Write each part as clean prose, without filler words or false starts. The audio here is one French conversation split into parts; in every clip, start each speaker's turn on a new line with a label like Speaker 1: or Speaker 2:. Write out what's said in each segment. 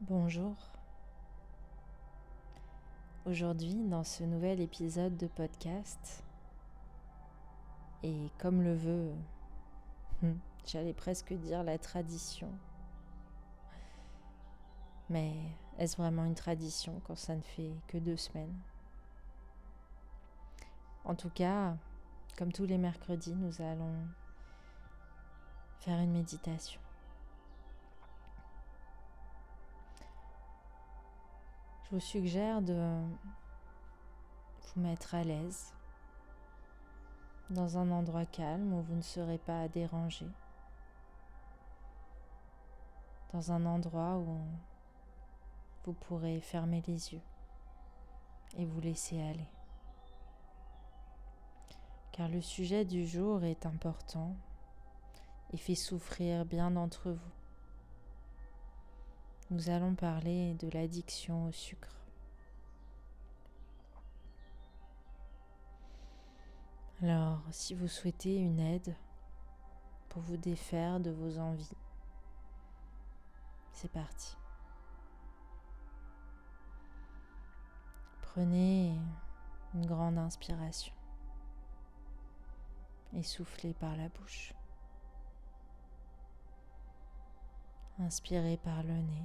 Speaker 1: Bonjour. Aujourd'hui, dans ce nouvel épisode de podcast, et comme le veut, j'allais presque dire la tradition, mais est-ce vraiment une tradition quand ça ne fait que 2 semaines? En tout cas, comme tous les mercredis, nous allons faire une méditation. Je vous suggère de vous mettre à l'aise dans un endroit calme où vous ne serez pas dérangé, dans un endroit où vous pourrez fermer les yeux et vous laisser aller. Car le sujet du jour est important et fait souffrir bien d'entre vous. Nous allons parler de l'addiction au sucre. Alors, si vous souhaitez une aide pour vous défaire de vos envies, c'est parti. Prenez une grande inspiration et soufflez par la bouche. Inspirez par le nez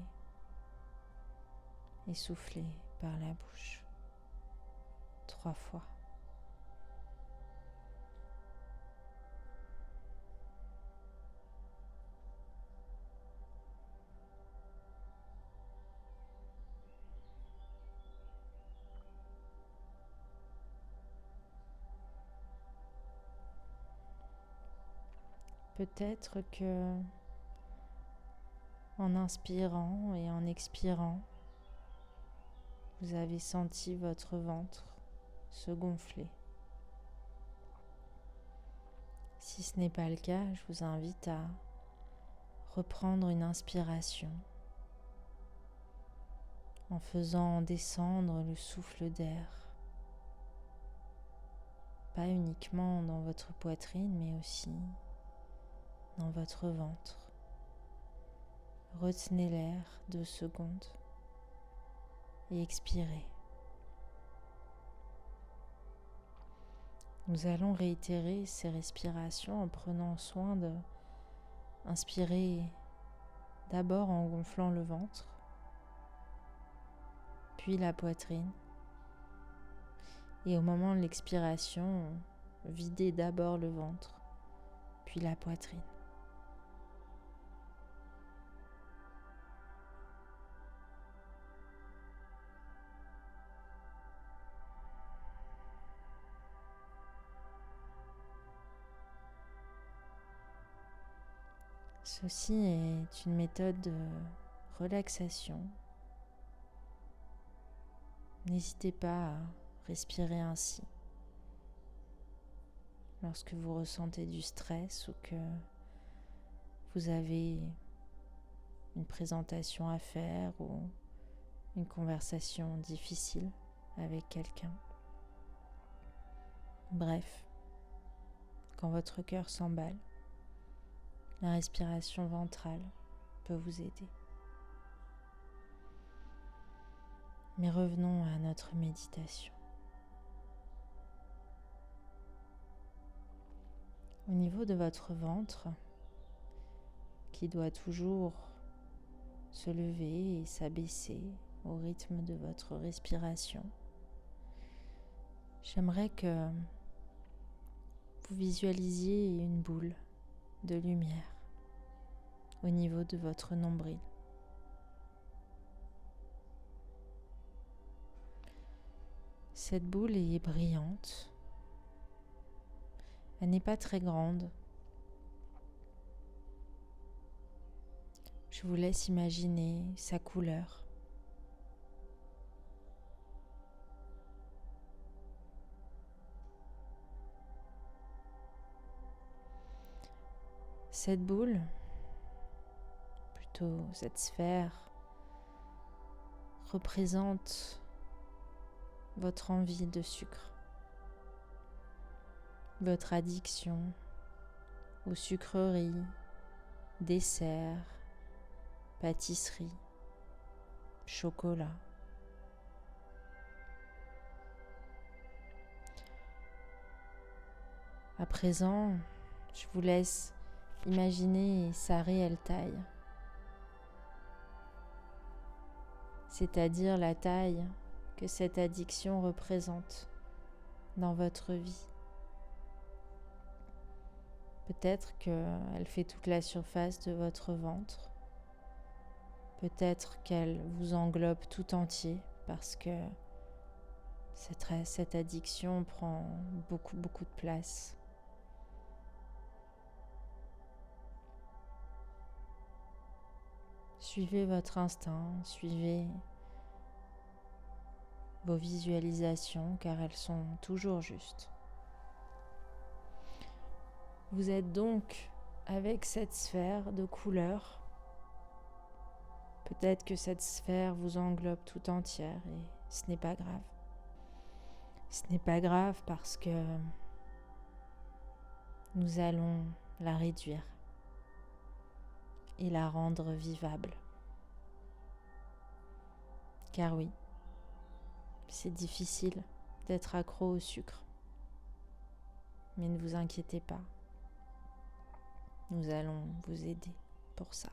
Speaker 1: et soufflez par la bouche 3 fois. Peut-être que en inspirant et en expirant, vous avez senti votre ventre se gonfler. Si ce n'est pas le cas, je vous invite à reprendre une inspiration en faisant descendre le souffle d'air, pas uniquement dans votre poitrine, mais aussi dans votre ventre. Retenez l'air 2 secondes et expirez. Nous allons réitérer ces respirations en prenant soin de inspirer d'abord en gonflant le ventre, puis la poitrine. Et au moment de l'expiration, videz d'abord le ventre, puis la poitrine. Ceci est une méthode de relaxation. N'hésitez pas à respirer ainsi lorsque vous ressentez du stress ou que vous avez une présentation à faire ou une conversation difficile avec quelqu'un. Bref, quand votre cœur s'emballe, la respiration ventrale peut vous aider. Mais revenons à notre méditation. Au niveau de votre ventre, qui doit toujours se lever et s'abaisser au rythme de votre respiration, j'aimerais que vous visualisiez une boule de lumière au niveau de votre nombril. Cette boule est brillante. Elle n'est pas très grande. Je vous laisse imaginer sa couleur. Cette boule, plutôt cette sphère, représente votre envie de sucre, votre addiction aux sucreries, desserts, pâtisseries. chocolat. À présent, je vous laisse imaginer sa réelle taille, c'est-à-dire la taille que cette addiction représente dans votre vie. Peut-être qu'elle fait toute la surface de votre ventre. Peut-être qu'elle vous englobe tout entier parce que cette addiction prend beaucoup de place. Suivez votre instinct, suivez vos visualisations car elles sont toujours justes. Vous êtes donc avec cette sphère de couleur. Peut-être que cette sphère vous englobe tout entière et ce n'est pas grave. Ce n'est pas grave parce que nous allons la réduire et la rendre vivable. Car oui, c'est difficile d'être accro au sucre. Mais ne vous inquiétez pas, nous allons vous aider pour ça.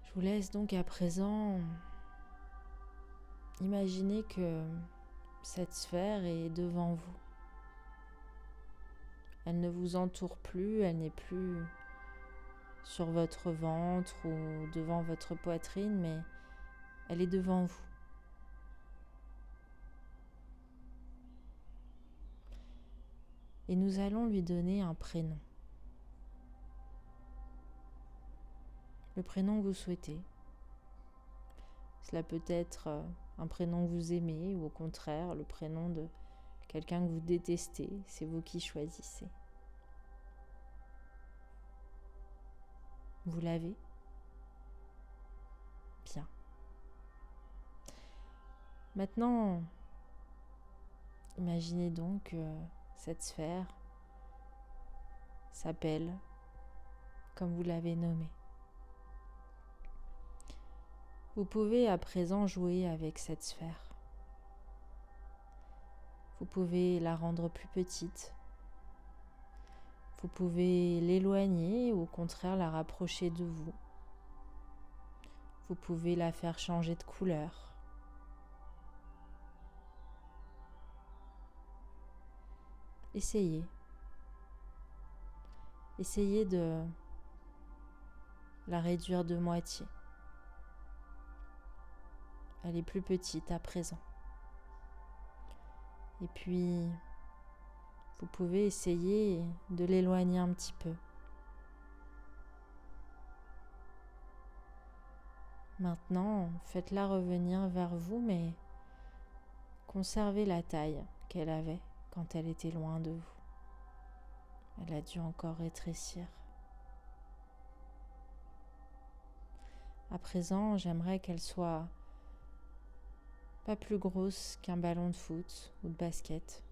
Speaker 1: Je vous laisse donc à présent imaginer que cette sphère est devant vous. Elle ne vous entoure plus, elle n'est plus sur votre ventre ou devant votre poitrine, mais elle est devant vous. Et nous allons lui donner un prénom. Le prénom que vous souhaitez. Cela peut être un prénom que vous aimez ou au contraire le prénom de quelqu'un que vous détestez. C'est vous qui choisissez. Vous l'avez ? Bien. Maintenant, imaginez donc que cette sphère s'appelle comme vous l'avez nommée. Vous pouvez à présent jouer avec cette sphère. Vous pouvez la rendre plus petite. Vous pouvez l'éloigner ou au contraire la rapprocher de vous. Vous pouvez la faire changer de couleur. Essayez. Essayez de la réduire de moitié. Elle est plus petite à présent. Et puis, vous pouvez essayer de l'éloigner un petit peu. Maintenant, faites-la revenir vers vous, mais conservez la taille qu'elle avait quand elle était loin de vous. Elle a dû encore rétrécir. À présent, j'aimerais qu'elle soit pas plus grosse qu'un ballon de foot ou de basket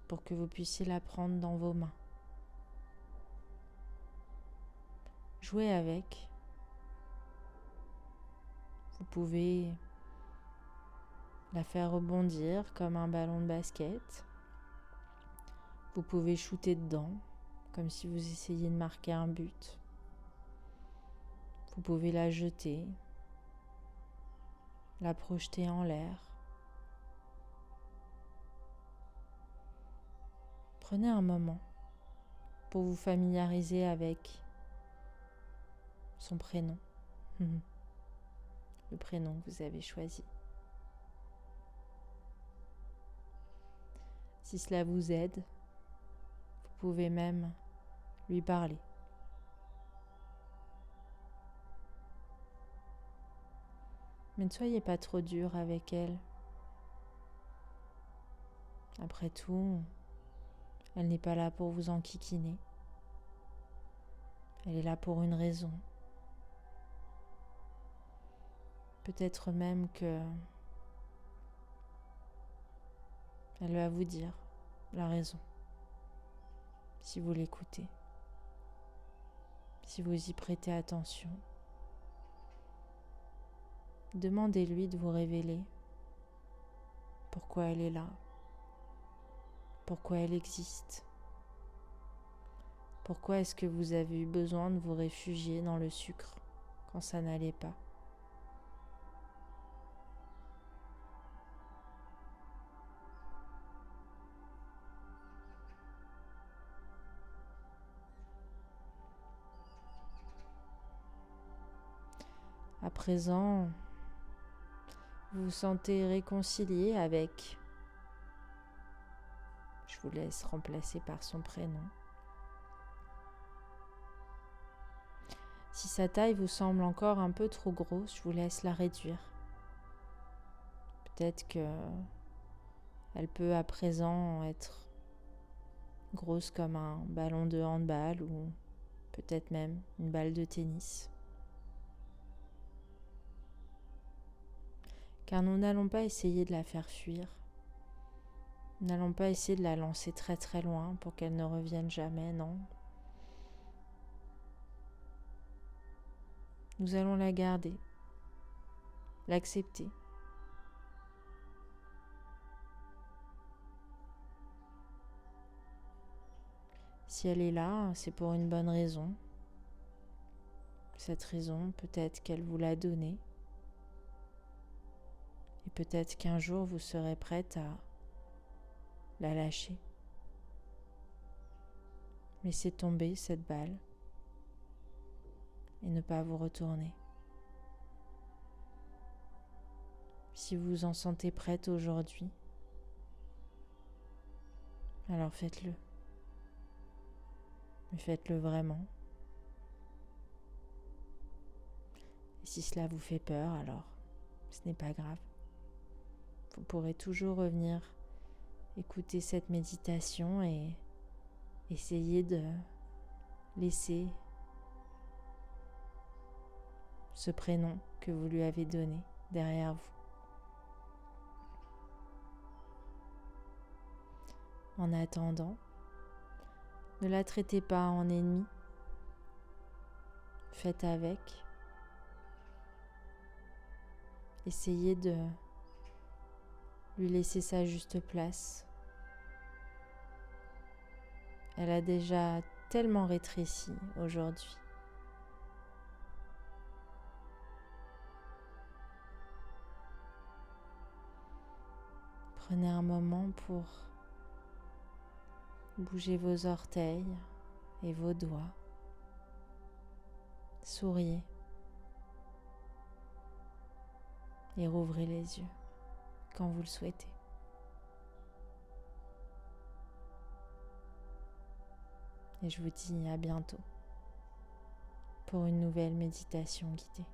Speaker 1: pour que vous puissiez la prendre dans vos mains. Jouez avec. Vous pouvez la faire rebondir comme un ballon de basket. Vous pouvez shooter dedans comme si vous essayiez de marquer un but. Vous pouvez la jeter, la projeter en l'air. Prenez un moment pour vous familiariser avec son prénom, le prénom que vous avez choisi. Si cela vous aide, vous pouvez même lui parler. Mais ne soyez pas trop dur avec elle. Après tout, elle n'est pas là pour vous enquiquiner. Elle est là pour une raison. Peut-être même que elle va vous dire la raison, si vous l'écoutez. Si vous y prêtez attention, demandez-lui de vous révéler pourquoi elle est là, pourquoi elle existe, pourquoi est-ce que vous avez eu besoin de vous réfugier dans le sucre quand ça n'allait pas. À présent, vous vous sentez réconcilié avec, je vous laisse remplacer par son prénom. Si sa taille vous semble encore un peu trop grosse, je vous laisse la réduire. Peut-être que elle peut à présent être grosse comme un ballon de handball ou peut-être même une balle de tennis. Car nous n'allons pas essayer de la faire fuir. Nous n'allons pas essayer de la lancer très très loin pour qu'elle ne revienne jamais, non. Nous allons la garder, l'accepter. Si elle est là, c'est pour une bonne raison. Cette raison, peut-être qu'elle vous l'a donnée. Et peut-être qu'un jour, vous serez prête à la lâcher. Laissez tomber cette balle et ne pas vous retourner. Si vous vous en sentez prête aujourd'hui, alors faites-le. Mais faites-le vraiment. Et si cela vous fait peur, alors ce n'est pas grave. Vous pourrez toujours revenir écouter cette méditation et essayer de laisser ce prénom que vous lui avez donné derrière vous. En attendant, ne la traitez pas en ennemi. Faites avec. Essayez de lui laisser sa juste place. Elle a déjà tellement rétréci aujourd'hui. Prenez un moment pour bouger vos orteils et vos doigts. Souriez et rouvrez les yeux quand vous le souhaitez. Et je vous dis à bientôt pour une nouvelle méditation guidée.